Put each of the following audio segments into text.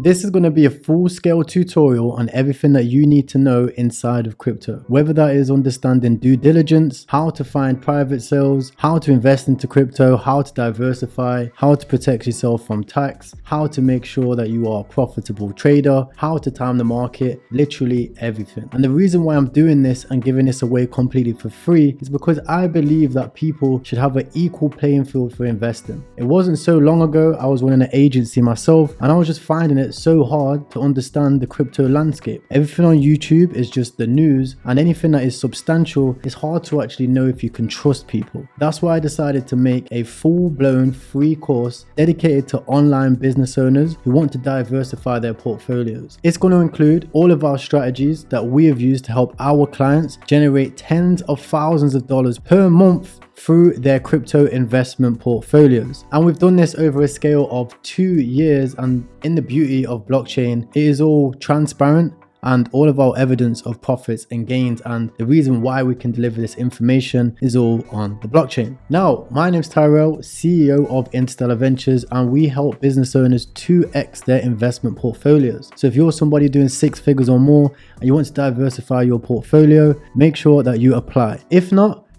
This is going to be a full-scale tutorial on everything that you need to know inside of crypto, whether that is understanding due diligence, how to find private sales, how to invest into crypto, how to diversify, how to protect yourself from tax, how to make sure that you are a profitable trader, how to time the market, literally everything. And the reason why I'm doing this and giving this away completely for free is because I believe that people should have an equal playing field for investing. It wasn't so long ago I was running an agency myself, and I was just finding it so hard to understand the crypto landscape. Everything on YouTube is just the news, and anything that is substantial is hard to actually know if you can trust people. That's why I decided to make a full-blown free course dedicated to online business owners who want to diversify their portfolios. It's going to include all of our strategies that we have used to help our clients generate tens of thousands of dollars per month through their crypto investment portfolios. And we've done this over a scale of 2 years, and in the beauty of blockchain, it is all transparent and all of our evidence of profits and gains and the reason why we can deliver this information is all on the blockchain. Now, my name's Tyrell, CEO of Interstellar Ventures, and we help business owners 2x their investment portfolios. So if you're somebody doing 6 figures or more and you want to diversify your portfolio, make sure that you apply.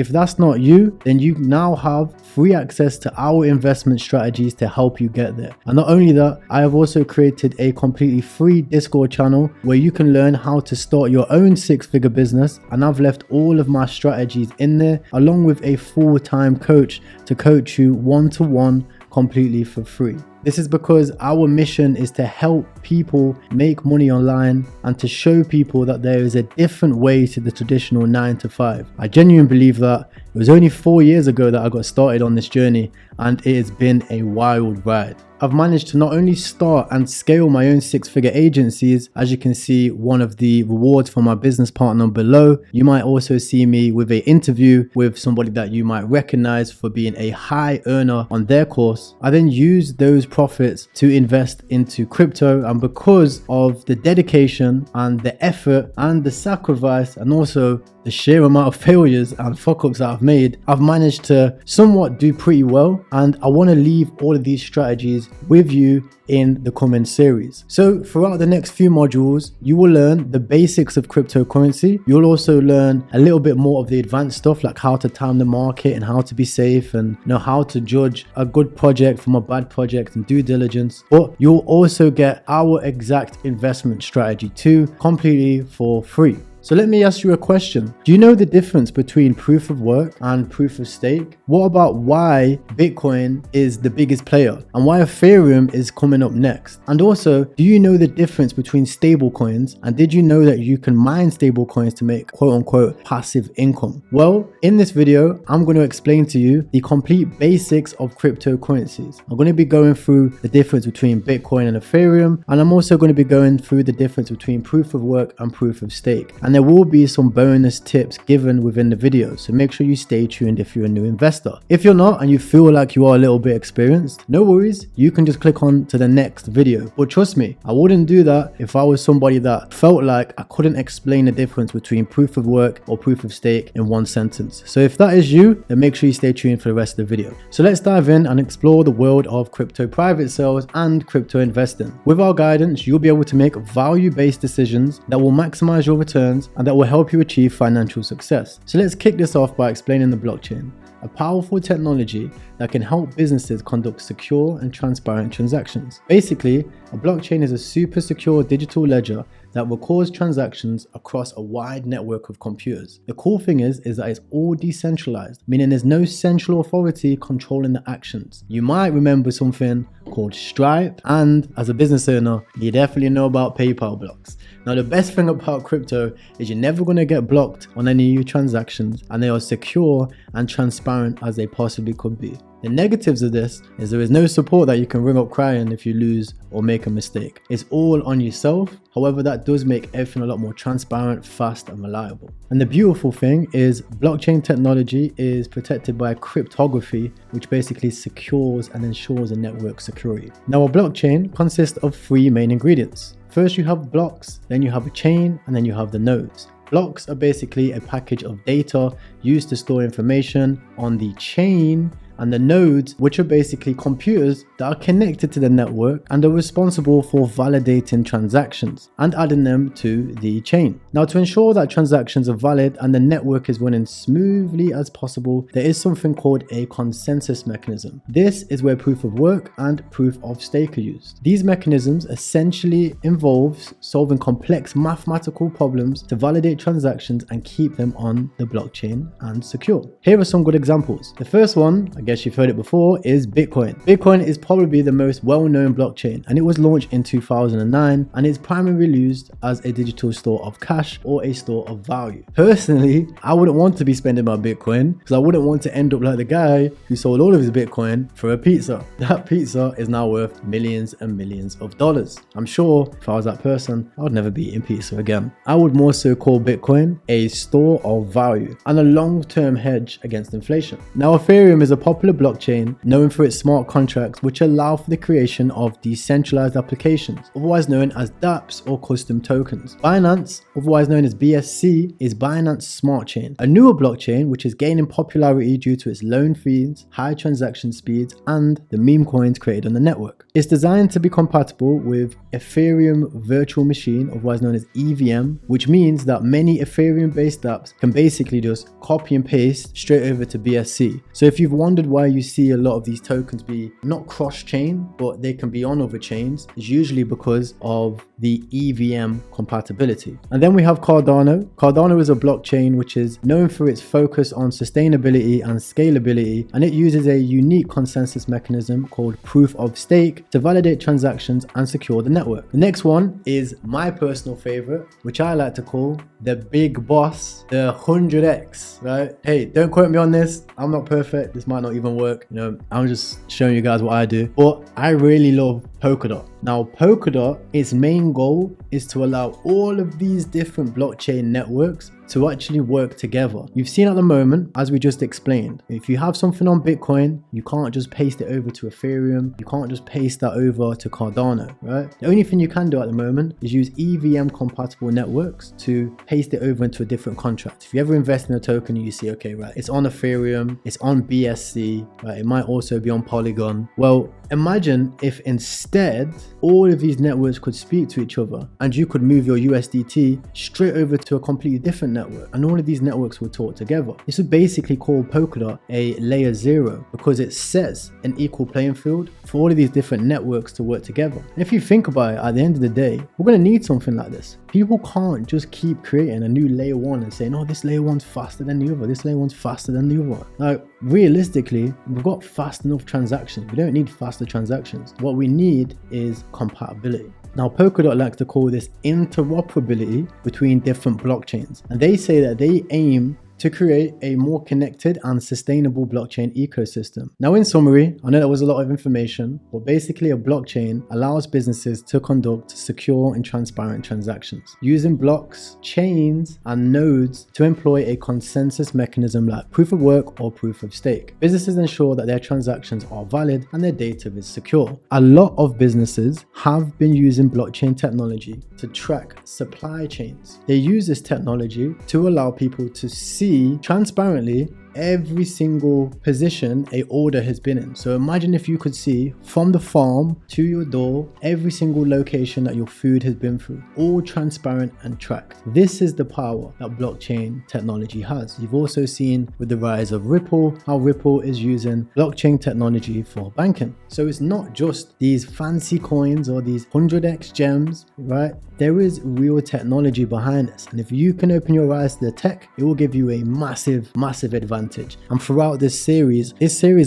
If that's not you, then you now have free access to our investment strategies to help you get there. And not only that, I have also created a completely free Discord channel where you can learn how to start your own 6-figure business. And I've left all of my strategies in there, along with a full-time coach to coach you one-to-one completely for free. This is because our mission is to help people make money online and to show people that there is a different way to the traditional 9 to 5. I genuinely believe that. It was only 4 years ago that I got started on this journey, and it has been a wild ride. I've managed to not only start and scale my own 6-figure agencies, as you can see one of the rewards for my business partner below. You might also see me with an interview with somebody that you might recognize for being a high earner on their course. I then use those profits to invest into crypto, and because of the dedication and the effort and the sacrifice and also the sheer amount of failures and fuck-ups that I've made, I've managed to somewhat do pretty well, and I want to leave all of these strategies with you in the coming series. So throughout the next few modules, you will learn the basics of cryptocurrency. You'll also learn a little bit more of the advanced stuff, like how to time the market and how to be safe, and how to judge a good project from a bad project and due diligence. But you'll also get our exact investment strategy too, completely for free. So let me ask you a question. Do you know the difference between proof of work and proof of stake? What about why Bitcoin is the biggest player and why Ethereum is coming up next? And also, do you know the difference between stable coins, and did you know that you can mine stable coins to make quote unquote passive income? Well, in this video, I'm going to explain to you the complete basics of cryptocurrencies. I'm going to be going through the difference between Bitcoin and Ethereum, and I'm also going to be going through the difference between proof of work and proof of stake. And there will be some bonus tips given within the video, so make sure you stay tuned if you're a new investor. If you're not and you feel like you are a little bit experienced, no worries, you can just click on to the next video. But trust me, I wouldn't do that if I was somebody that felt like I couldn't explain the difference between proof of work or proof of stake in one sentence. So if that is you, then make sure you stay tuned for the rest of the video. So let's dive in and explore the world of crypto private sales and crypto investing. With our guidance, you'll be able to make value-based decisions that will maximize your returns and that will help you achieve financial success. So let's kick this off by explaining the blockchain, a powerful technology that can help businesses conduct secure and transparent transactions. Basically, a blockchain is a super secure digital ledger that records transactions across a wide network of computers. The cool thing is that it's all decentralized, meaning there's no central authority controlling the actions. You might remember something called Stripe, and as a business owner, you definitely know about PayPal blocks. Now, the best thing about crypto is you're never going to get blocked on any of your transactions, and they are secure and transparent as they possibly could be. The negatives of this is there is no support that you can ring up crying if you lose or make a mistake. It's all on yourself. However, that does make everything a lot more transparent, fast, and reliable. And the beautiful thing is blockchain technology is protected by cryptography, which basically secures and ensures a network security. Now, a blockchain consists of 3 main ingredients. First, you have blocks, then you have a chain, and then you have the nodes. Blocks are basically a package of data used to store information on the chain, and the nodes, which are basically computers that are connected to the network and are responsible for validating transactions and adding them to the chain. Now, to ensure that transactions are valid and the network is running smoothly as possible, there is something called a consensus mechanism. This is where proof of work and proof of stake are used. These mechanisms essentially involve solving complex mathematical problems to validate transactions and keep them on the blockchain and secure. Here are some good examples. The first one, I guess you've heard it before, is Bitcoin. Bitcoin is probably the most well-known blockchain, and it was launched in 2009 and is primarily used as a digital store of cash or a store of value. Personally, I wouldn't want to be spending my Bitcoin because I wouldn't want to end up like the guy who sold all of his Bitcoin for a pizza. That pizza is now worth millions and millions of dollars. I'm sure if I was that person, I would never be eating pizza again. I would more so call Bitcoin a store of value and a long-term hedge against inflation. Now, Ethereum is a popular blockchain known for its smart contracts, which allow for the creation of decentralized applications, otherwise known as dApps or custom tokens. Binance, otherwise known as BSC, is Binance Smart Chain, a newer blockchain which is gaining popularity due to its low fees, high transaction speeds, and the meme coins created on the network. It's designed to be compatible with Ethereum Virtual Machine, otherwise known as EVM, which means that many Ethereum-based apps can basically just copy and paste straight over to BSC. So if you've wondered why you see a lot of these tokens be not cross-chain, but they can be on other chains, it's usually because of the EVM compatibility. And then we have Cardano. Cardano is a blockchain which is known for its focus on sustainability and scalability, and it uses a unique consensus mechanism called proof of stake to validate transactions and secure the network. The next one is my personal favorite, which I like to call the big boss, the 100x, right? Hey, don't quote me on this. I'm not perfect. This might not even work. I'm just showing you guys what I do, but I really love Polkadot. Now, Polkadot, its main goal is to allow all of these different blockchain networks to actually work together. You've seen at the moment, as we just explained, if you have something on Bitcoin, you can't just paste it over to Ethereum. You can't just paste that over to Cardano, right? The only thing you can do at the moment is use EVM compatible networks to paste it over into a different contract. If you ever invest in a token, you see, okay, right, it's on Ethereum, it's on BSC, right? It might also be on Polygon. Well, imagine if instead all of these networks could speak to each other and you could move your USDT straight over to a completely different network, and all of these networks will talk together. This would basically call Polkadot a layer 0 because it sets an equal playing field for all of these different networks to work together. And if you think about it, at the end of the day, we're going to need something like this. People can't just keep creating a new layer 1 and saying, oh, this layer 1's faster than the other, this layer 1's faster than the other. Now, realistically, we've got fast enough transactions. We don't need faster transactions. What we need is compatibility. Now, Polkadot likes to call this interoperability between different blockchains, and they say that they aim to create a more connected and sustainable blockchain ecosystem. Now, in summary, I know that was a lot of information, but basically a blockchain allows businesses to conduct secure and transparent transactions using blocks, chains, and nodes to employ a consensus mechanism like proof of work or proof of stake. Businesses ensure that their transactions are valid and their data is secure. A lot of businesses have been using blockchain technology to track supply chains. They use this technology to allow people to see transparently every single position a order has been in. So imagine if you could see from the farm to your door every single location that your food has been through, all transparent and tracked. This is the power that blockchain technology has. You've also seen with the rise of Ripple, how Ripple is using blockchain technology for banking. So it's not just these fancy coins or these 100x gems, right? There is real technology behind this. And if you can open your eyes to the tech, it will give you a massive, massive advantage. And throughout this series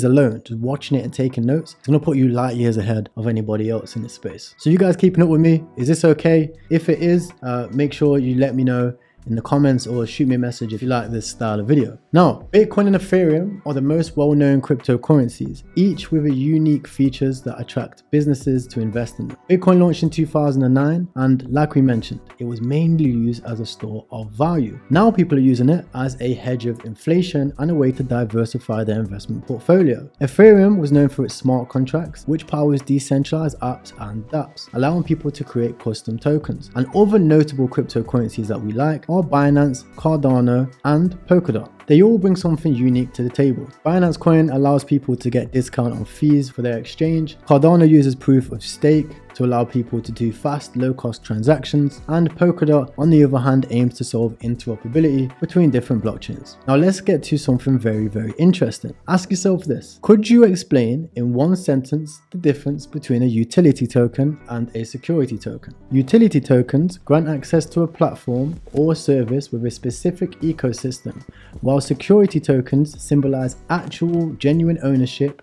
alone, just watching it and taking notes, it's going to put you light years ahead of anybody else in this space. So you guys keeping up with me? Is this okay? If it is, make sure you let me know in the comments or shoot me a message if you like this style of video. Now, Bitcoin and Ethereum are the most well-known cryptocurrencies, each with unique features that attract businesses to invest in them. Bitcoin launched in 2009, and like we mentioned, it was mainly used as a store of value. Now people are using it as a hedge of inflation and a way to diversify their investment portfolio. Ethereum was known for its smart contracts, which powers decentralized apps and dApps, allowing people to create custom tokens. And other notable cryptocurrencies that we like are Binance, Cardano, and Polkadot. They all bring something unique to the table. Binance Coin allows people to get discount on fees for their exchange. Cardano uses proof of stake to allow people to do fast, low-cost transactions, and Polkadot, on the other hand, aims to solve interoperability between different blockchains. Now let's get to something very, very interesting. Ask yourself this: could you explain in one sentence the difference between a utility token and a security token? Utility tokens grant access to a platform or service with a specific ecosystem, while security tokens symbolize actual, genuine ownership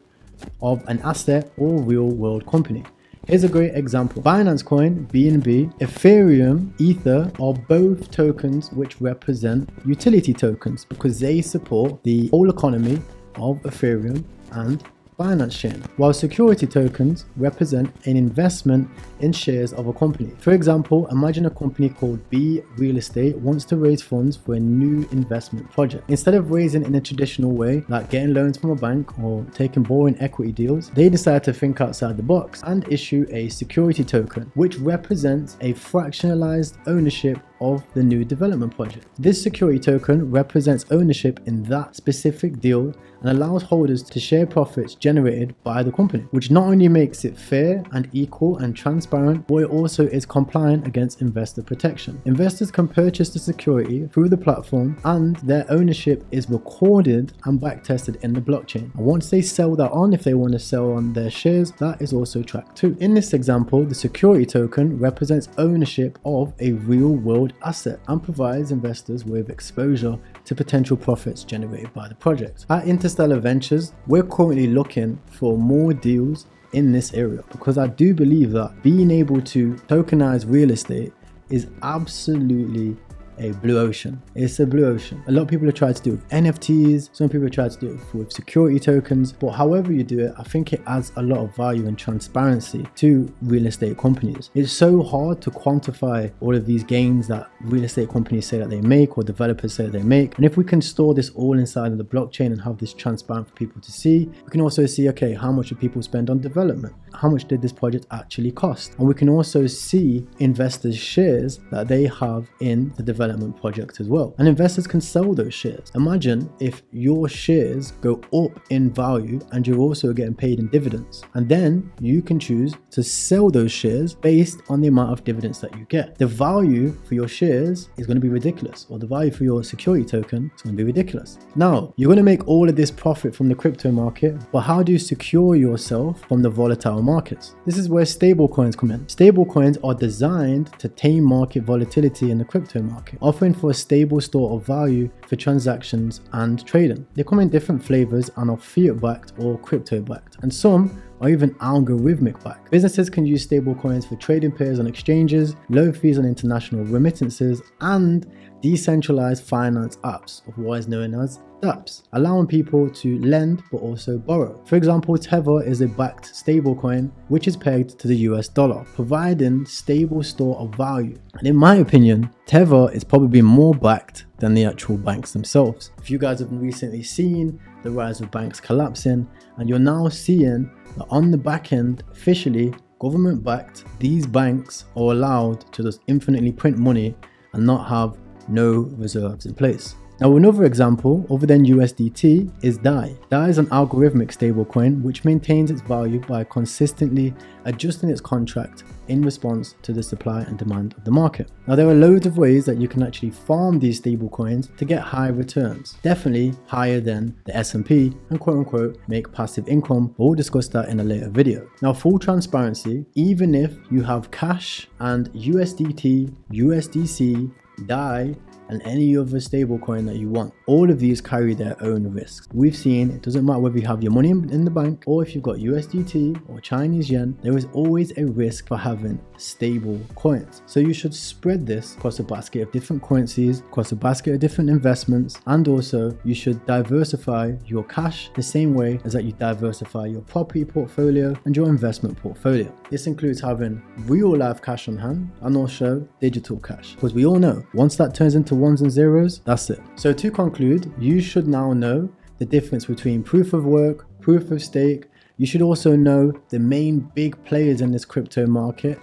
of an asset or real-world company. Here's a great example. Binance Coin, BNB, Ethereum, Ether are both tokens which represent utility tokens because they support the whole economy of Ethereum and Binance Chain, while security tokens represent an investment in shares of a company. For example, imagine a company called B Real Estate wants to raise funds for a new investment project. Instead of raising in a traditional way, like getting loans from a bank or taking borrowing equity deals, they decide to think outside the box and issue a security token, which represents a fractionalized ownership of the new development project. This security token represents ownership in that specific deal and allows holders to share profits generated by the company, which not only makes it fair and equal and transparent, but it also is compliant against investor protection. Investors can purchase the security through the platform and their ownership is recorded and backtested in the blockchain. And once they sell that on, if they want to sell on their shares, that is also tracked too. In this example, the security token represents ownership of a real world asset and provides investors with exposure to potential profits generated by the project. At Interstellar Ventures, we're currently looking for more deals in this area because I do believe that being able to tokenize real estate is absolutely a blue ocean. It's a blue ocean. A lot of people have tried to do it with NFTs, some people have tried to do it with security tokens, but however you do it, I think it adds a lot of value and transparency to real estate companies. It's so hard to quantify all of these gains that real estate companies say that they make or developers say that they make. And if we can store this all inside of the blockchain and have this transparent for people to see, we can also see, okay, how much do people spend on development? How much did this project actually cost? And we can also see investors' shares that they have in the development project as well. And investors can sell those shares. Imagine if your shares go up in value and you're also getting paid in dividends. And then you can choose to sell those shares based on the amount of dividends that you get. The value for your shares is going to be ridiculous, or the value for your security token is going to be ridiculous. Now, you're going to make all of this profit from the crypto market, but how do you secure yourself from the volatile markets? This is where stable coins come in. Stable coins are designed to tame market volatility in the crypto market, offering for a stable store of value for transactions and trading. They come in different flavors and are fiat-backed or crypto-backed, and some are even algorithmic backed. Businesses can use stable coins for trading pairs on exchanges, low fees on international remittances, and decentralized finance apps, of what is known as dApps, allowing people to lend but also borrow. For example, Tether is a backed stablecoin which is pegged to the US dollar, providing stable store of value. And in my opinion, Tether is probably more backed than the actual banks themselves. If you guys have recently seen the rise of banks collapsing, and you're now seeing that on the back end, officially government backed, these banks are allowed to just infinitely print money and not have no reserves in place. Now, another example other than USDT is DAI. DAI is an algorithmic stablecoin which maintains its value by consistently adjusting its contract in response to the supply and demand of the market. Now, there are loads of ways that you can actually farm these stablecoins to get high returns, definitely higher than the S&P, and quote unquote make passive income. We'll discuss that in a later video. Now, full transparency, even if you have cash and USDT, USDC, DAI, and any other stablecoin that you want, all of these carry their own risks. We've seen it doesn't matter whether you have your money in the bank or if you've got USDT or Chinese yen, there is always a risk for having stable coins. So you should spread this across a basket of different currencies, across a basket of different investments, and also you should diversify your cash the same way as that you diversify your property portfolio and your investment portfolio. This includes having real life cash on hand and also digital cash, because we all know once that turns into ones and zeros, that's it. So to conclude, you should now know the difference between proof of work, proof of stake. You should also know the main big players in this crypto market,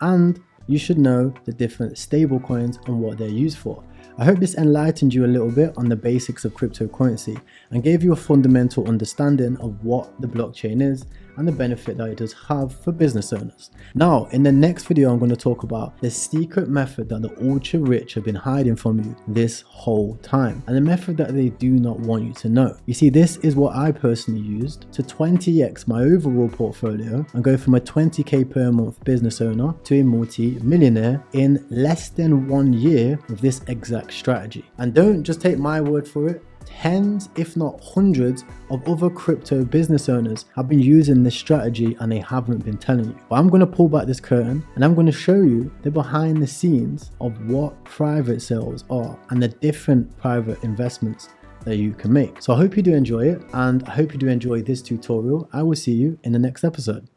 and you should know the different stable coins and what they're used for. I hope this enlightened you a little bit on the basics of cryptocurrency and gave you a fundamental understanding of what the blockchain is and the benefit that it does have for business owners. Now, in the next video, I'm going to talk about the secret method that the ultra rich have been hiding from you this whole time, and the method that they do not want you to know. You see, this is what I personally used to 20x my overall portfolio and go from a 20k per month business owner to a multi-millionaire in less than 1 year with this exact strategy. And don't just take my word for it. Tens, if not hundreds, of other crypto business owners have been using this strategy and they haven't been telling you. But I'm going to pull back this curtain and I'm going to show you the behind the scenes of what private sales are and the different private investments that you can make. So I hope you do enjoy it, and I hope you do enjoy this tutorial. I will see you in the next episode.